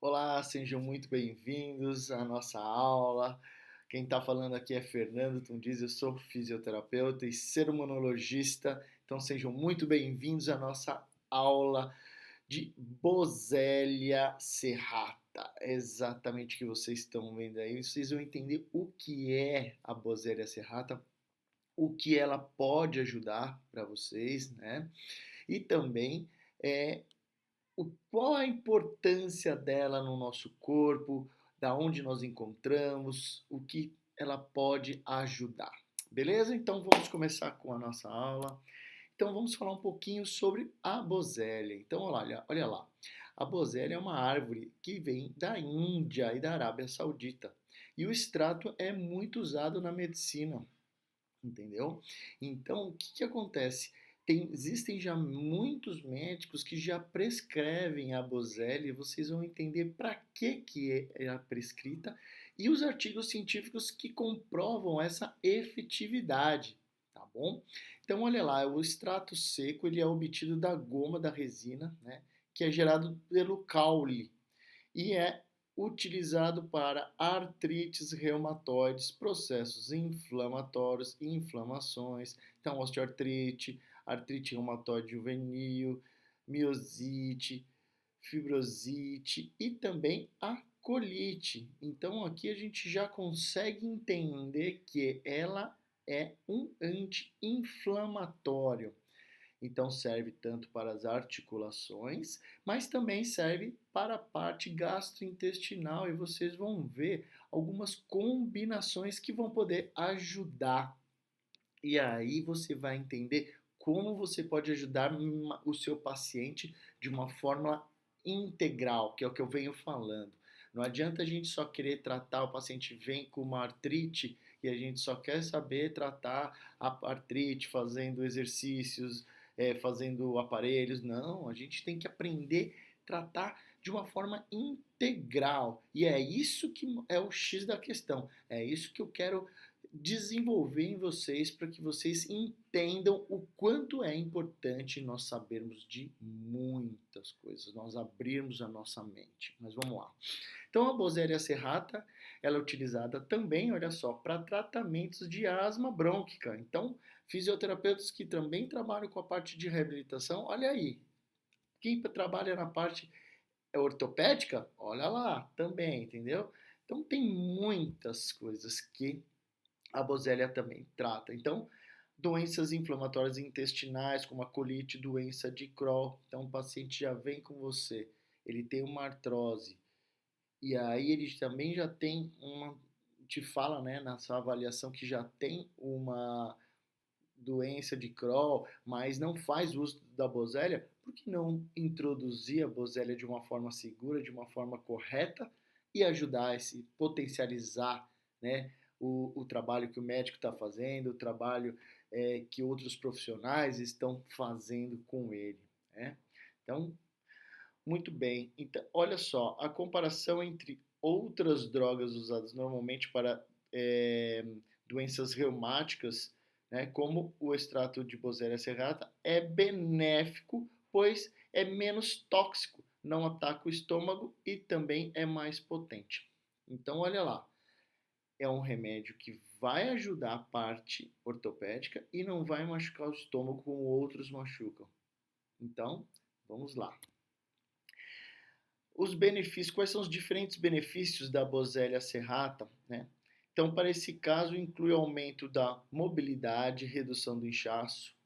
Olá, sejam muito bem-vindos à nossa aula. Quem está falando aqui é Fernando Tundiz, eu sou fisioterapeuta e sermonologista, então sejam muito bem-vindos à nossa aula de Boswellia serrata. É exatamente o que vocês estão vendo aí. Vocês vão entender o que é a Boswellia serrata, o que ela pode ajudar para vocês, né? E também é, qual a importância dela no nosso corpo, da onde nós encontramos, o que ela pode ajudar. Beleza? Então vamos começar com a nossa aula. Então vamos falar um pouquinho sobre a Boswellia. Então olha lá. A Boswellia é uma árvore que vem da Índia e da Arábia Saudita. E o extrato é muito usado na medicina, entendeu? Então, o que acontece? Existem já muitos médicos que já prescrevem a Boswellia, e vocês vão entender para que é prescrita e os artigos científicos que comprovam essa efetividade, tá bom? Então, olha lá, o extrato seco ele é obtido da goma da resina, né, que é gerado pelo caule e é utilizado para artrites reumatoides, processos inflamatórios e inflamações, então osteoartrite, artrite reumatoide juvenil, miosite, fibrosite e também a colite. Então aqui a gente já consegue entender que ela é um anti-inflamatório. Então serve tanto para as articulações, mas também serve para a parte gastrointestinal e vocês vão ver algumas combinações que vão poder ajudar. E aí você vai entender como você pode ajudar o seu paciente de uma forma integral, que é o que eu venho falando. Não adianta a gente só querer tratar, o paciente vem com uma artrite e a gente só quer saber tratar a artrite fazendo exercícios, fazendo aparelhos. Não, a gente tem que aprender a tratar de uma forma integral. E é isso que é o X da questão. É isso que eu quero desenvolver em vocês para que vocês entendam o quanto é importante nós sabermos de muitas coisas, nós abrirmos a nossa mente. Mas vamos lá. Então a Boswellia serrata, ela é utilizada também, olha só, para tratamentos de asma brônquica. Então, fisioterapeutas que também trabalham com a parte de reabilitação, olha aí. Quem trabalha na parte ortopédica, olha lá, também, entendeu? Então tem muitas coisas que a Boswellia também trata. Então, doenças inflamatórias intestinais, como a colite, doença de Crohn. Então, o paciente já vem com você, ele tem uma artrose, e aí ele também já tem uma, te fala, né, na sua avaliação que já tem uma doença de Crohn, mas não faz uso da Boswellia, por que não introduzir a Boswellia de uma forma segura, de uma forma correta e ajudar a esse potencializar, né, o trabalho que o médico está fazendo, o trabalho que outros profissionais estão fazendo com ele, né? Então, muito bem. Então, olha só, a comparação entre outras drogas usadas normalmente para doenças reumáticas, né, como o extrato de Boswellia serrata, é benéfico, pois é menos tóxico, não ataca o estômago e também é mais potente. Então, olha lá, é um remédio que vai ajudar a parte ortopédica e não vai machucar o estômago como outros machucam. Então, vamos lá. Os benefícios, quais são os diferentes benefícios da Boswellia serrata, né? Então, para esse caso, inclui aumento da mobilidade, redução do inchaço,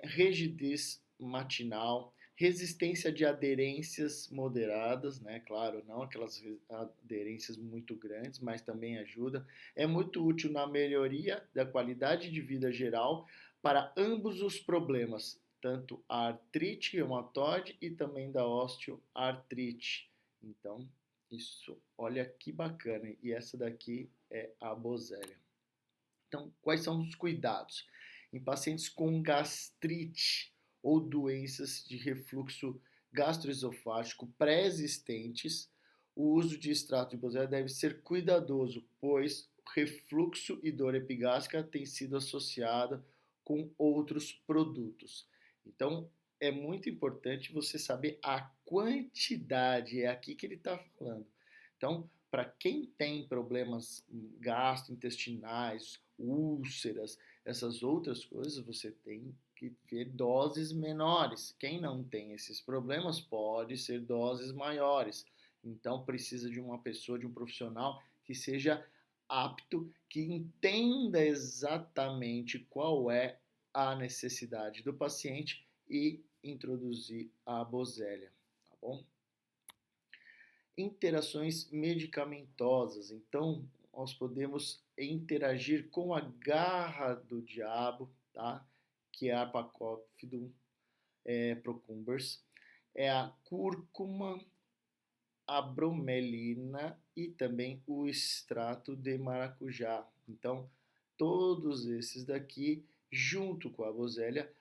rigidez matinal, resistência de aderências moderadas, né? Claro, não aquelas aderências muito grandes, mas também ajuda. É muito útil na melhoria da qualidade de vida geral para ambos os problemas, tanto a artrite reumatoide e também da osteoartrite. Então, isso, olha que bacana. E essa daqui é a Boswellia. Então, quais são os cuidados? Em pacientes com gastrite ou doenças de refluxo gastroesofágico pré-existentes, o uso de extrato de Boswellia deve ser cuidadoso, pois refluxo e dor epigástrica têm sido associada com outros produtos. Então, é muito importante você saber a quantidade, é aqui que ele está falando. Então, para quem tem problemas gastrointestinais, úlceras, essas outras coisas, você tem que ver doses menores. Quem não tem esses problemas pode ser doses maiores. Então, precisa de uma pessoa, de um profissional que seja apto, que entenda exatamente qual é a necessidade do paciente e introduzir a bosélia, tá bom? Interações medicamentosas. Então, nós podemos interagir com a garra do diabo, tá? Que é a Pacófidum procumbens, é a cúrcuma, a bromelina e também o extrato de maracujá. Então, todos esses daqui, junto com a bosélia,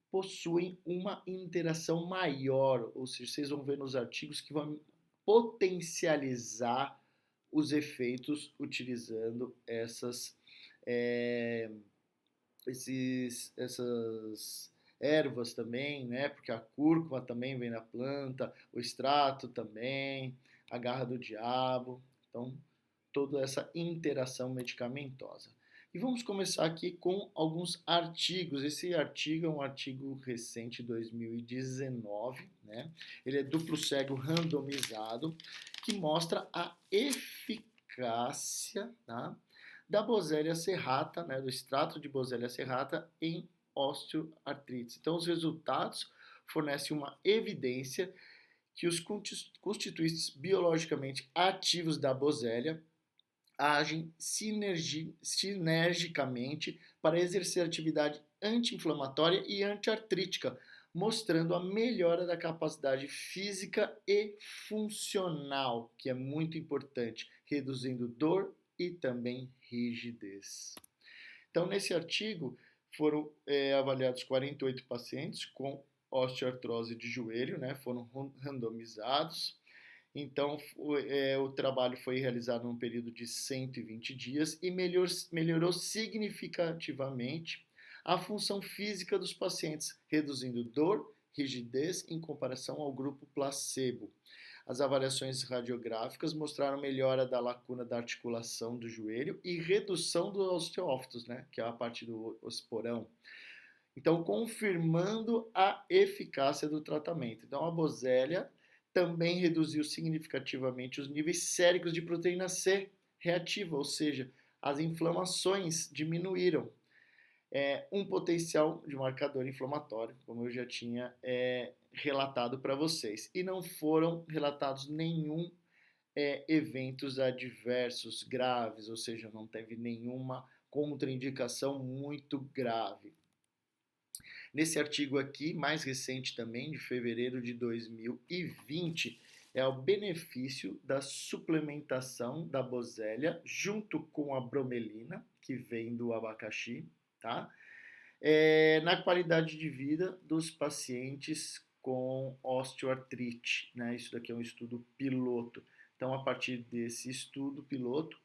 possuem uma interação maior, ou seja, vocês vão ver nos artigos que vão potencializar os efeitos utilizando é, essas ervas também, né? Porque a cúrcuma também vem na planta, o extrato também, a garra do diabo. Então, toda essa interação medicamentosa. E vamos começar aqui com alguns artigos. Esse artigo é um artigo recente, 2019, né? Ele é duplo cego randomizado, que mostra a eficácia, tá? Da Boswellia serrata, né, do extrato de Boswellia serrata em osteoartrite. Então, os resultados fornecem uma evidência que os constituintes biologicamente ativos da Boswellia agem sinergicamente para exercer atividade anti-inflamatória e antiartrítica, mostrando a melhora da capacidade física e funcional, que é muito importante, reduzindo dor e também rigidez. Então, nesse artigo, foram avaliados 48 pacientes com osteoartrose de joelho, né, foram randomizados. Então, o trabalho foi realizado num período de 120 dias e melhorou significativamente a função física dos pacientes, reduzindo dor, rigidez em comparação ao grupo placebo. As avaliações radiográficas mostraram melhora da lacuna da articulação do joelho e redução do osteófitos, né, que é a parte do esporão. Então, confirmando a eficácia do tratamento. Então, a Boswellia também reduziu significativamente os níveis séricos de proteína C reativa, ou seja, as inflamações diminuíram. Um potencial de marcador inflamatório, como eu já tinha relatado para vocês. E não foram relatados nenhum eventos adversos graves, ou seja, não teve nenhuma contraindicação muito grave. Nesse artigo aqui, mais recente também, de fevereiro de 2020, é o benefício da suplementação da Boswellia junto com a bromelina, que vem do abacaxi, tá? Na qualidade de vida dos pacientes com osteoartrite, né? Isso daqui é um estudo piloto. Então, a partir desse estudo piloto,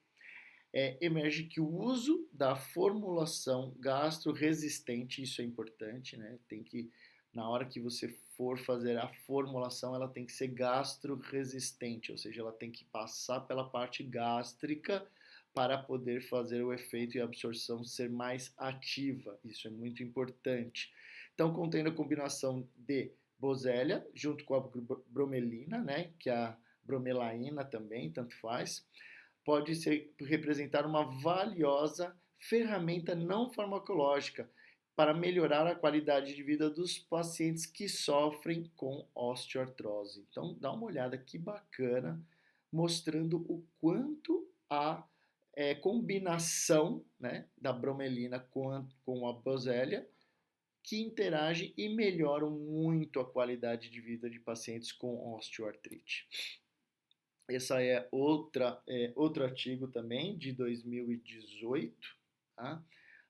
emerge que o uso da formulação gastro-resistente, isso é importante, né? Tem que, na hora que você for fazer a formulação, ela tem que ser gastro-resistente, ou seja, ela tem que passar pela parte gástrica para poder fazer o efeito e a absorção ser mais ativa. Isso é muito importante. Então, contendo a combinação de Boswellia junto com a bromelina, né, que é a bromelaína também, tanto faz, pode representar uma valiosa ferramenta não farmacológica para melhorar a qualidade de vida dos pacientes que sofrem com osteoartrose. Então, dá uma olhada que bacana, mostrando o quanto a combinação, né, da bromelina com a Boswellia que interage e melhoram muito a qualidade de vida de pacientes com osteoartrite. Essa é outro artigo também de 2018, tá?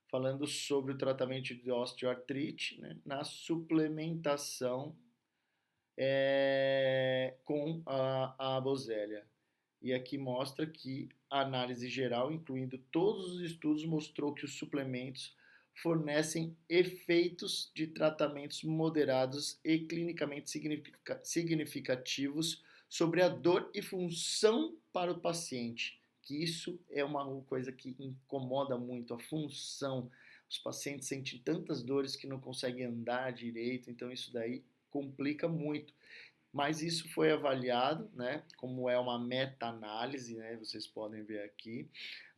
Falando sobre o tratamento de osteoartrite, né, na suplementação com a Boswellia. E aqui mostra que a análise geral, incluindo todos os estudos, mostrou que os suplementos fornecem efeitos de tratamentos moderados e clinicamente significativos sobre a dor e função para o paciente, que isso é uma coisa que incomoda muito, a função. Os pacientes sentem tantas dores que não conseguem andar direito, então isso daí complica muito. Mas isso foi avaliado, né, como é uma meta-análise, né, vocês podem ver aqui,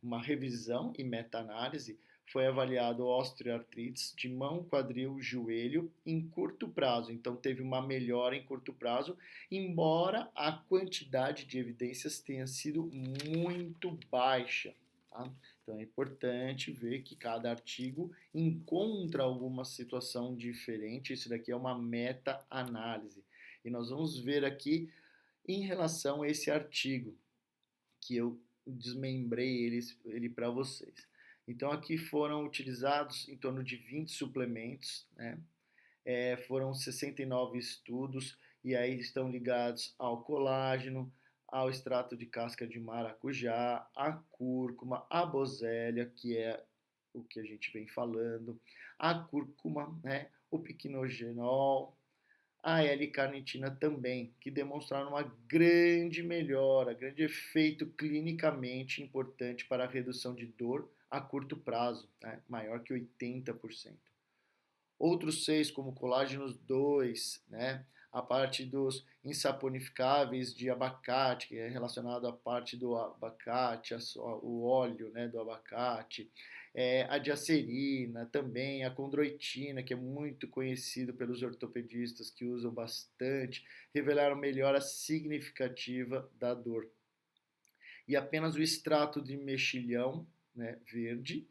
uma revisão e meta-análise, foi avaliado osteoartrites de mão, quadril, joelho em curto prazo. Então teve uma melhora em curto prazo, embora a quantidade de evidências tenha sido muito baixa. Tá? Então é importante ver que cada artigo encontra alguma situação diferente. Isso daqui é uma meta-análise. E nós vamos ver aqui em relação a esse artigo, que eu desmembrei ele para vocês. Então aqui foram utilizados em torno de 20 suplementos, né? Foram 69 estudos e aí estão ligados ao colágeno, ao extrato de casca de maracujá, a cúrcuma, a bosélia, que é o que a gente vem falando, a cúrcuma, né? O piquenogenol, a L-carnitina também, que demonstraram uma grande melhora, grande efeito clinicamente importante para a redução de dor a curto prazo, né? Maior que 80%. Outros 6, como colágenos 2, né? A parte dos insaponificáveis de abacate, que é relacionado à parte do abacate, o óleo, né, do abacate, a diacerina também, a condroitina, que é muito conhecido pelos ortopedistas que usam bastante, revelaram melhora significativa da dor. E apenas o extrato de mexilhão, né, verde,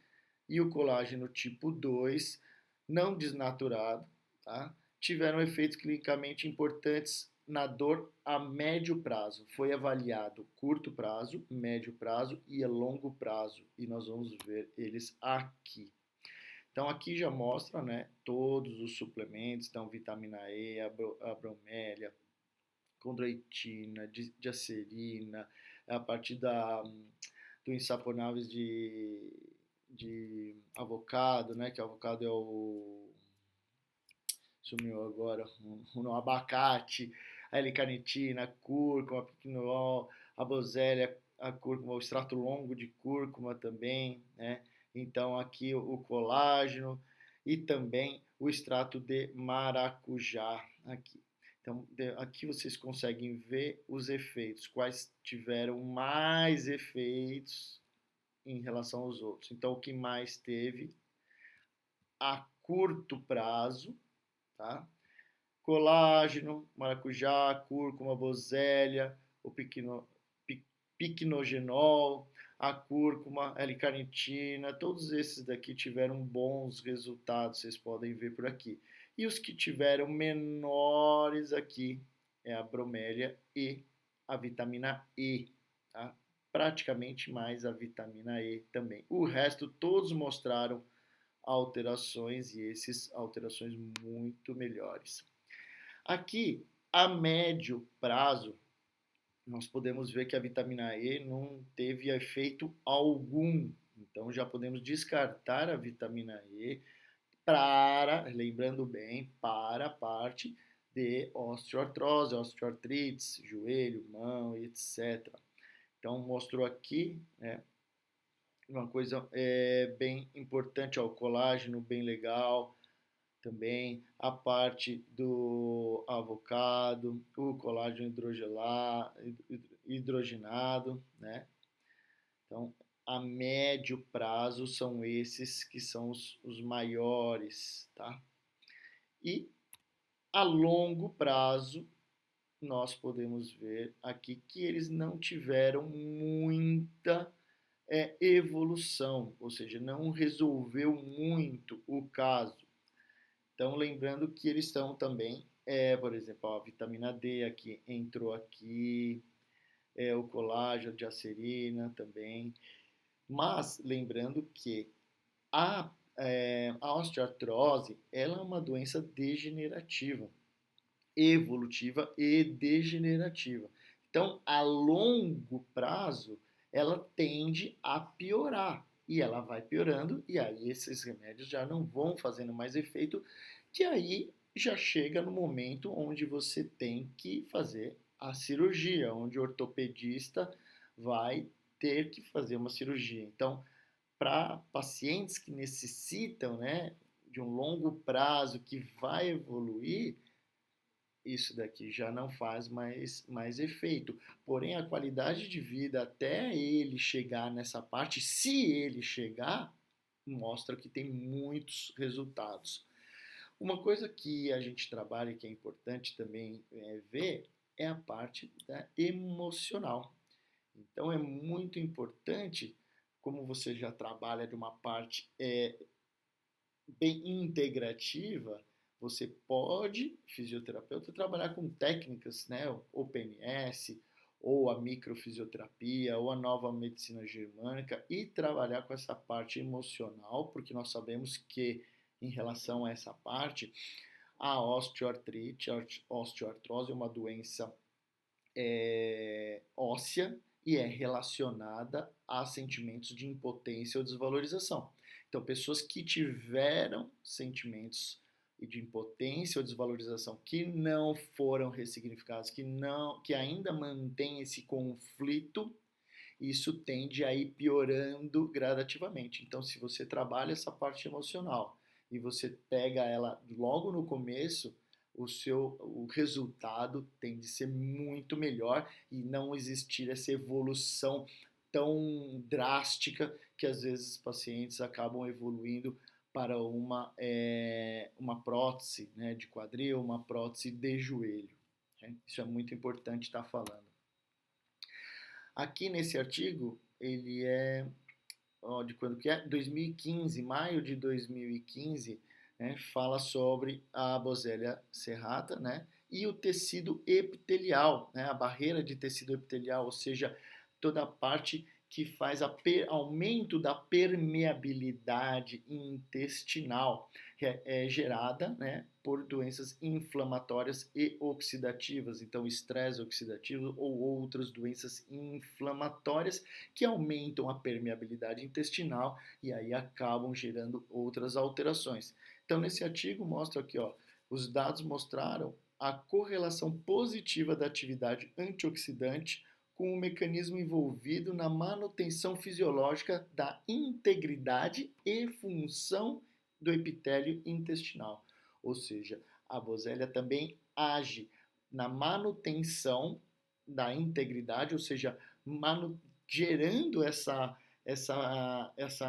e o colágeno tipo 2, não desnaturado, tá? Tiveram efeitos clinicamente importantes na dor a médio prazo. Foi avaliado curto prazo, médio prazo e a longo prazo. E nós vamos ver eles aqui. Então aqui já mostra, né, todos os suplementos, então vitamina E, a bromélia, condroitina, diacerina, a partir do insaponáveis de avocado, né, que o avocado é o sumiu agora, no abacate, a L-carnitina, a cúrcuma, a piquenol, a bosélia, a cúrcuma, o extrato longo de cúrcuma também, né? Então aqui o colágeno e também o extrato de maracujá aqui. Então aqui vocês conseguem ver os efeitos, quais tiveram mais efeitos em relação aos outros. Então o que mais teve a curto prazo, tá? Colágeno, maracujá, cúrcuma, bosélia, o piquenogenol, a cúrcuma, a L-carnitina, todos esses daqui tiveram bons resultados, vocês podem ver por aqui. E os que tiveram menores aqui é a bromélia e a vitamina E, tá? Praticamente mais a vitamina E também. O resto todos mostraram alterações e esses alterações muito melhores. Aqui, a médio prazo, nós podemos ver que a vitamina E não teve efeito algum. Então já podemos descartar a vitamina E para, lembrando bem, para a parte de osteoartrose, osteoartrites, joelho, mão, etc. Então mostrou aqui, né, uma coisa bem importante, ó, o colágeno bem legal, também a parte do avocado, o colágeno hidrogenado, né? Então, a médio prazo são esses que são os maiores, tá? E a longo prazo, nós podemos ver aqui que eles não tiveram muita evolução, ou seja, não resolveu muito o caso. Então, lembrando que eles estão também, por exemplo, a vitamina D aqui entrou aqui, o colágeno, a diacerina também. Mas lembrando que a osteoartrose ela é uma doença degenerativa, evolutiva e degenerativa. Então, a longo prazo, ela tende a piorar. e ela vai piorando, e aí esses remédios já não vão fazendo mais efeito, que aí já chega no momento onde você tem que fazer a cirurgia, onde o ortopedista vai ter que fazer uma cirurgia. Então, para pacientes que necessitam, né, de um longo prazo que vai evoluir, isso daqui já não faz mais efeito. Porém, a qualidade de vida até ele chegar nessa parte, se ele chegar, mostra que tem muitos resultados. Uma coisa que a gente trabalha e que é importante também ver é a parte da emocional. Então é muito importante, como você já trabalha de uma parte bem integrativa, você pode, fisioterapeuta, trabalhar com técnicas, né, o PNS, ou a microfisioterapia, ou a nova medicina germânica, e trabalhar com essa parte emocional, porque nós sabemos que, em relação a essa parte, a osteoartrite, a osteoartrose é uma doença óssea e é relacionada a sentimentos de impotência ou desvalorização. Então, pessoas que tiveram sentimentos de impotência ou desvalorização que não foram ressignificados, que ainda mantém esse conflito, isso tende a ir piorando gradativamente. Então, se você trabalha essa parte emocional e você pega ela logo no começo, o resultado tem de ser muito melhor e não existir essa evolução tão drástica que às vezes os pacientes acabam evoluindo para uma prótese, né, de quadril, uma prótese de joelho. Né? Isso é muito importante estar falando. Aqui nesse artigo, ele é de quando que é? 2015, maio de 2015, né, fala sobre a Boswellia serrata, né, e o tecido epitelial, né, a barreira de tecido epitelial, ou seja, toda a parte que faz aumento da permeabilidade intestinal, que é gerada, né, por doenças inflamatórias e oxidativas, então estresse oxidativo ou outras doenças inflamatórias que aumentam a permeabilidade intestinal e aí acabam gerando outras alterações. Então, nesse artigo mostra aqui, ó, os dados mostraram a correlação positiva da atividade antioxidante com o mecanismo envolvido na manutenção fisiológica da integridade e função do epitélio intestinal. Ou seja, a Boswellia também age na manutenção da integridade, ou seja, gerando essa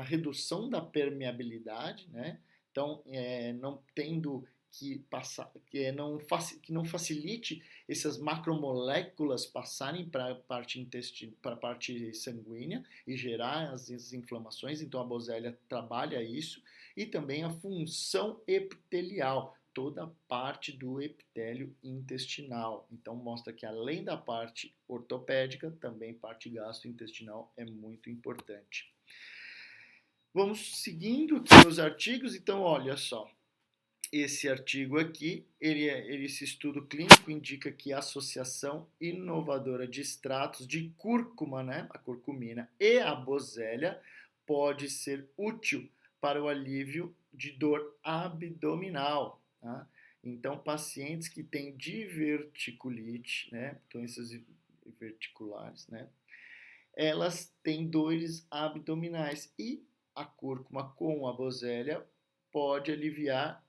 redução da permeabilidade, né? Então, não tendo que passar, que não facilite essas macromoléculas passarem para a parte intestina, para a parte sanguínea e gerar as inflamações. Então a Boswellia trabalha isso e também a função epitelial, toda a parte do epitélio intestinal. Então mostra que além da parte ortopédica, também parte gastrointestinal é muito importante. Vamos seguindo aqui os artigos, então olha só. Esse artigo aqui, esse estudo clínico indica que a associação inovadora de extratos de cúrcuma, né, a curcumina, e a Boswellia pode ser útil para o alívio de dor abdominal. Tá? Então, pacientes que têm diverticulite, né, doenças verticulares, né, elas têm dores abdominais e a cúrcuma com a Boswellia pode aliviar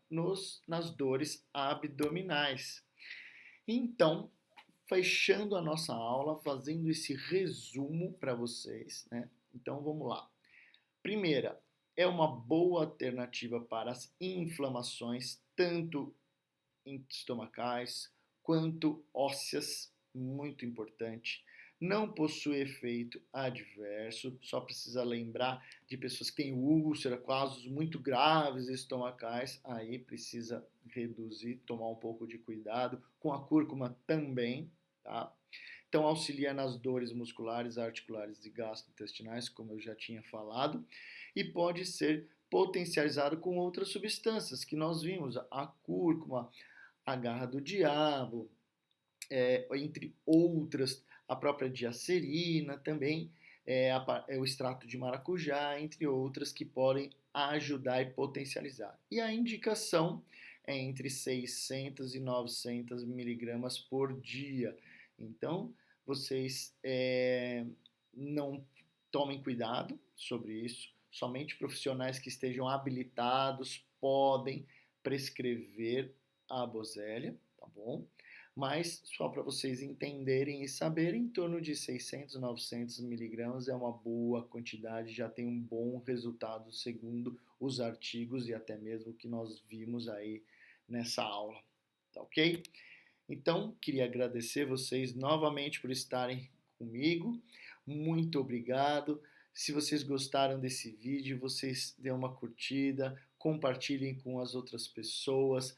nas dores abdominais. Então, fechando a nossa aula, fazendo esse resumo para vocês, né? Então, vamos lá. Primeira, é uma boa alternativa para as inflamações, tanto estomacais quanto ósseas, muito importante. Não possui efeito adverso, só precisa lembrar de pessoas que têm úlcera, casos muito graves estomacais, aí precisa reduzir, tomar um pouco de cuidado, com a cúrcuma também, tá? Então auxilia nas dores musculares, articulares e gastrointestinais, como eu já tinha falado, e pode ser potencializado com outras substâncias que nós vimos, a cúrcuma, a garra do diabo, entre outras, a própria diacerina também é o extrato de maracujá, entre outras que podem ajudar e potencializar. E a indicação é entre 600 e 900 miligramas por dia. Então, vocês não tomem cuidado sobre isso. Somente profissionais que estejam habilitados podem prescrever a Boswellia, tá bom? Mas só para vocês entenderem e saberem, em torno de 600, 900 miligramas é uma boa quantidade, já tem um bom resultado segundo os artigos e até mesmo o que nós vimos aí nessa aula, tá ok? Então, queria agradecer vocês novamente por estarem comigo, muito obrigado. Se vocês gostaram desse vídeo, vocês dêem uma curtida, compartilhem com as outras pessoas,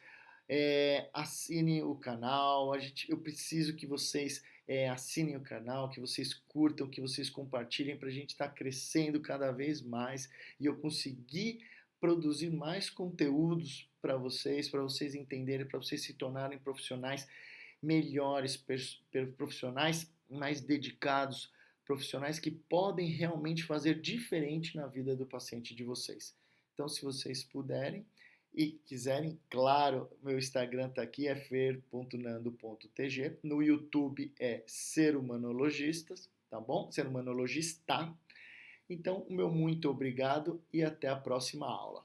assinem o canal. Eu preciso que vocês assinem o canal, que vocês curtam, que vocês compartilhem para a gente estar crescendo cada vez mais e eu conseguir produzir mais conteúdos para vocês entenderem, para vocês se tornarem profissionais melhores, profissionais mais dedicados, profissionais que podem realmente fazer diferente na vida do paciente de vocês. Então, se vocês puderem e quiserem, claro, meu Instagram está aqui, é fer.nando.tg, no YouTube é Ser Humanologistas, tá bom? Ser Humanologista. Então, o meu muito obrigado e até a próxima aula.